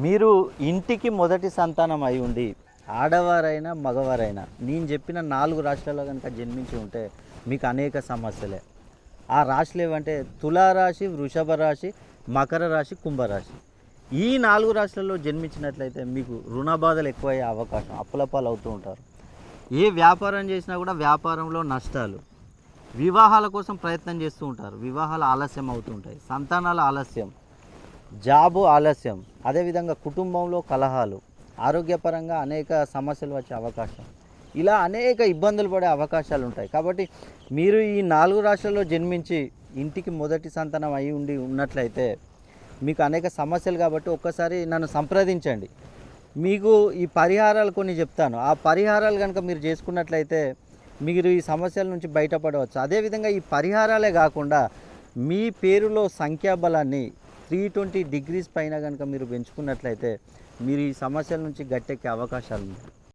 మీరు ఇంటికి మొదటి సంతానం అయి ఉండి ఆడవారైనా మగవారైనా నేను చెప్పిన 4 రాశులలో కనుక జన్మించి ఉంటే మీకు అనేక సమస్యలే. ఆ రాశులు ఏవంటే తులారాశి, వృషభ రాశి, మకర రాశి, కుంభరాశి. ఈ 4 రాశులలో జన్మించినట్లయితే మీకు రుణ బాధలు ఎక్కువయ్యే అవకాశం, అప్పుల పాలు అవుతూ ఉంటారు. ఏ వ్యాపారం చేసినా కూడా వ్యాపారంలో నష్టాలు. వివాహాల కోసం ప్రయత్నం చేస్తూ ఉంటారు, వివాహాలు ఆలస్యం అవుతూ ఉంటాయి. సంతానాల ఆలస్యం, జాబు ఆలస్యం, అదేవిధంగా కుటుంబంలో కలహాలు, ఆరోగ్యపరంగా అనేక సమస్యలు వచ్చే అవకాశం, ఇలా అనేక ఇబ్బందులు పడే అవకాశాలు ఉంటాయి. కాబట్టి మీరు ఈ 4 రాశులలో జన్మించి ఇంటికి మొదటి సంతానం అయి ఉండి ఉన్నట్లయితే మీకు అనేక సమస్యలు, కాబట్టి ఒక్కసారి నన్ను సంప్రదించండి. మీకు ఈ పరిహారాలు కొన్ని చెప్తాను. ఆ పరిహారాలు కనుక మీరు చేసుకున్నట్లయితే మీరు ఈ సమస్యల నుంచి బయటపడవచ్చు. అదేవిధంగా ఈ పరిహారాలే కాకుండా మీ పేరులో సంఖ్యాబలాన్ని 320 డిగ్రీస్ పైన కనుక మీరు పెంచుకున్నట్లయితే మీరు ఈ సమస్యల నుంచి గట్టెక్కే అవకాశాలు ఉన్నాయి.